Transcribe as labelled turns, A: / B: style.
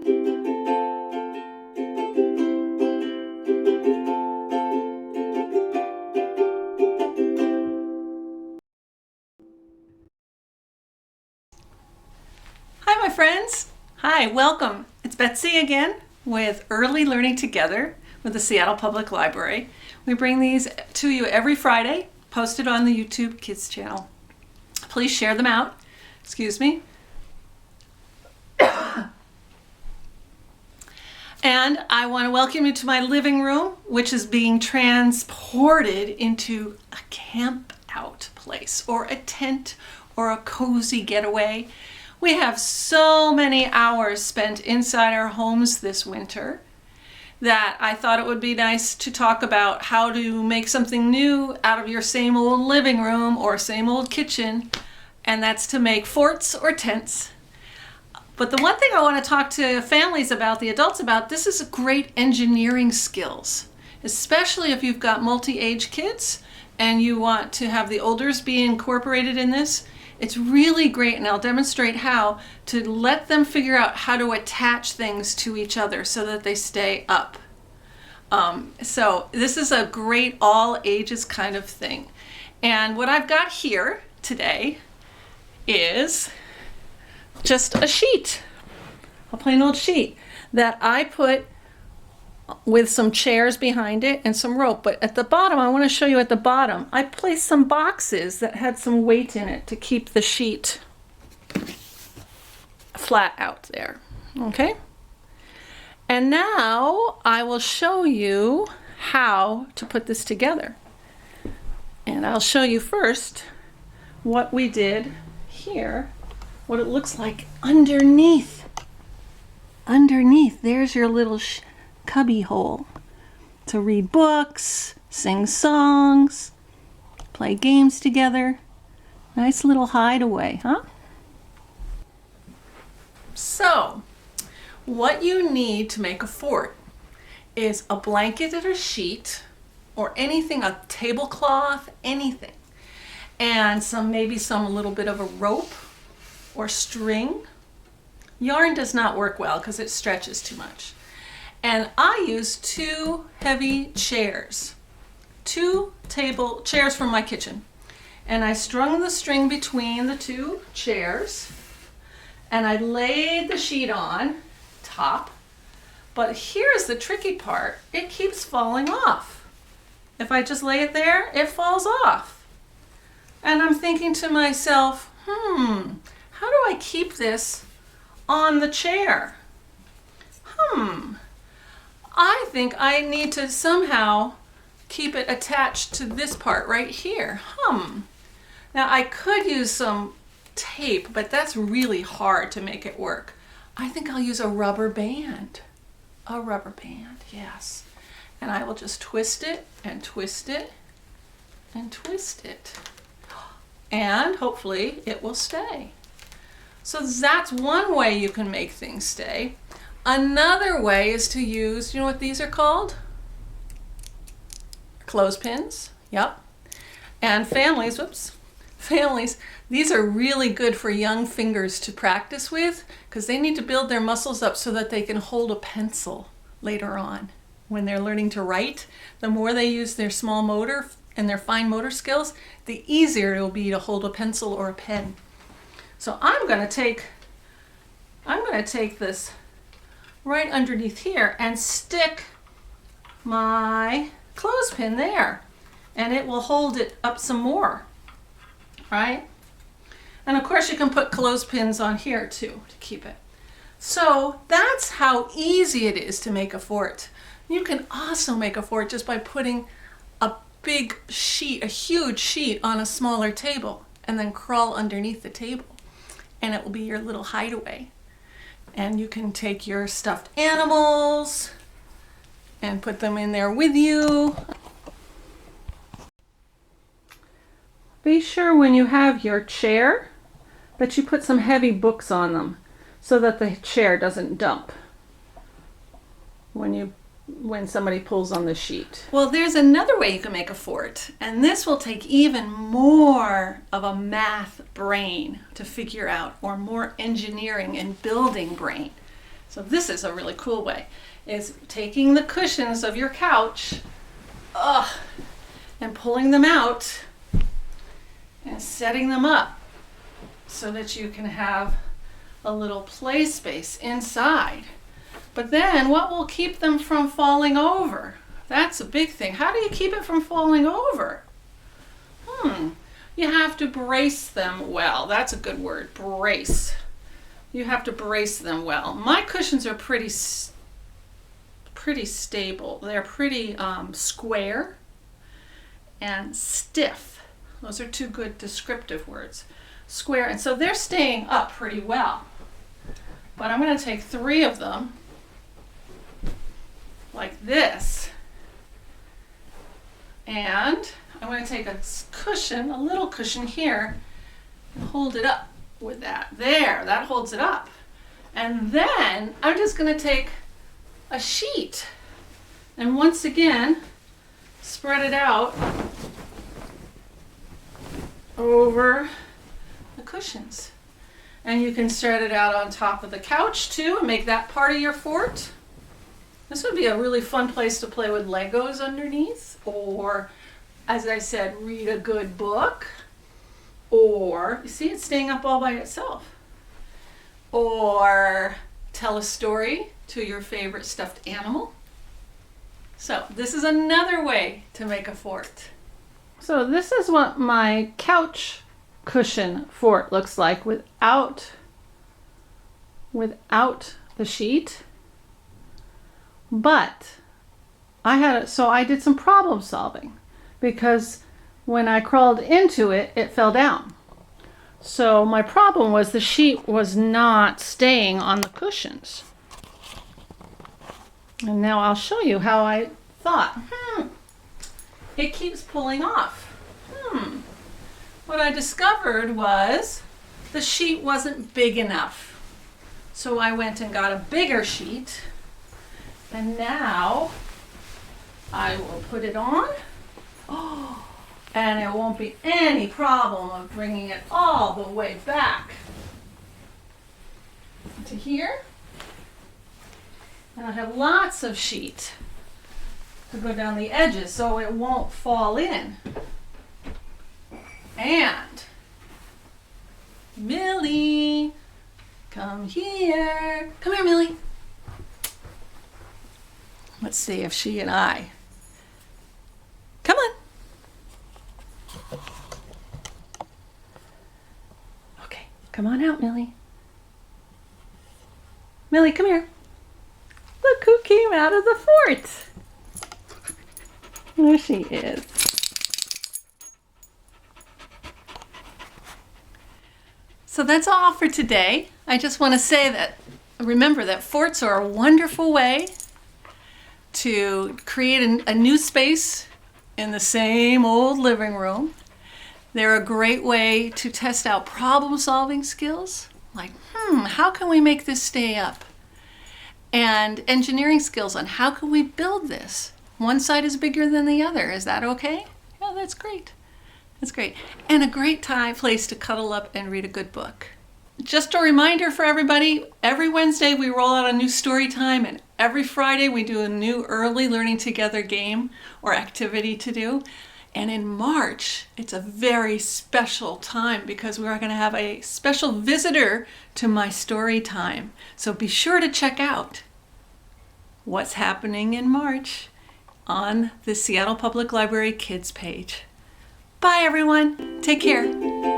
A: Hi, my friends. Hi, welcome. It's Betsy again with Early Learning Together with the Seattle Public Library. We bring these to you every Friday, posted on the YouTube Kids channel. Please share them out. Excuse me. And I want to welcome you to my living room, which is being transported into a camp out place or a tent or a cozy getaway. We have so many hours spent inside our homes this winter that I thought it would be nice to talk about how to make something new out of your same old living room or same old kitchen, and that's to make forts or tents. But the one thing I want to talk to families about, the adults about, this is great engineering skills, especially if you've got multi-age kids and you want to have the olders be incorporated in this. It's really great, and I'll demonstrate how to let them figure out how to attach things to each other so that they stay up. So this is a great all ages kind of thing. And what I've got here today is just a sheet, a plain old sheet that I put with some chairs behind it and some rope. But at the bottom, I want to show you at the bottom, I placed some boxes that had some weight in it to keep the sheet flat out there. Okay? And now I will show you how to put this together. And I'll show you first what we did here, what it looks like underneath. Underneath, there's your little cubby hole to read books, sing songs, play games together. Nice little hideaway, huh? So, what you need to make a fort is a blanket or a sheet or anything, a tablecloth, anything, and maybe some little bit of a rope or string. Yarn does not work well because it stretches too much. And I used 2 heavy chairs, 2 table chairs from my kitchen. And I strung the string between the 2 chairs, and I laid the sheet on top. But here's the tricky part. It keeps falling off. If I just lay it there, it falls off. And I'm thinking to myself, how do I keep this on the chair? I think I need to somehow keep it attached to this part right here. Now I could use some tape, but that's really hard to make it work. I think I'll use a rubber band. A rubber band, yes. And I will just twist it and twist it and twist it. And hopefully it will stay. So that's one way you can make things stay. Another way is to use, you know what these are called? Clothespins, yep. And families, these are really good for young fingers to practice with because they need to build their muscles up so that they can hold a pencil later on. When they're learning to write, the more they use their small motor and their fine motor skills, the easier it will be to hold a pencil or a pen. So I'm going to take this right underneath here and stick my clothespin there, and it will hold it up some more, right? And of course you can put clothespins on here too to keep it. So that's how easy it is to make a fort. You can also make a fort just by putting a big sheet, a huge sheet on a smaller table, and then crawl underneath the table, and it will be your little hideaway. And you can take your stuffed animals and put them in there with you. Be sure when you have your chair that you put some heavy books on them so that the chair doesn't dump when somebody pulls on the sheet. Well, there's another way you can make a fort, and this will take even more of a math brain to figure out, or more engineering and building brain So this is a really cool way, is taking the cushions of your couch and pulling them out and setting them up so that you can have a little play space inside. But then what will keep them from falling over? That's a big thing. How do you keep it from falling over? You have to brace them well. That's a good word, brace. You have to brace them well. My cushions are pretty stable. They're pretty square and stiff. Those are two good descriptive words. Square, and so they're staying up pretty well. But I'm going to take 3 of them like this, and I'm going to take a cushion, a little cushion here, and hold it up with that. There, that holds it up. And then I'm just going to take a sheet and once again spread it out over the cushions. And you can spread it out on top of the couch too and make that part of your fort. This would be a really fun place to play with Legos underneath, or, as I said, read a good book, or, you see it's staying up all by itself, or tell a story to your favorite stuffed animal. So this is another way to make a fort. So this is what my couch cushion fort looks like without the sheet. But I did some problem solving, because when I crawled into it, it fell down. So my problem was the sheet was not staying on the cushions. And now I'll show you how I thought, it keeps pulling off. What I discovered was the sheet wasn't big enough. So I went and got a bigger sheet. And now I will put it on. And it won't be any problem of bringing it all the way back to here. And I have lots of sheet to go down the edges so it won't fall in. And Millie, come here. Come here, Millie. Let's see if she and I. Come on. Okay, come on out, Millie. Millie, come here. Look who came out of the fort. There she is. So that's all for today. I just want to say that, remember that forts are a wonderful way to create a new space in the same old living room. They're a great way to test out problem-solving skills, like, how can we make this stay up? And engineering skills on how can we build this? One side is bigger than the other. Is that okay? Yeah, that's great. That's great. And a great place to cuddle up and read a good book. Just a reminder for everybody, every Wednesday we roll out a new story time, and every Friday we do a new early learning together game or activity to do. And in March, it's a very special time because we are going to have a special visitor to my story time. So be sure to check out what's happening in March on the Seattle Public Library Kids page. Bye everyone. Take care.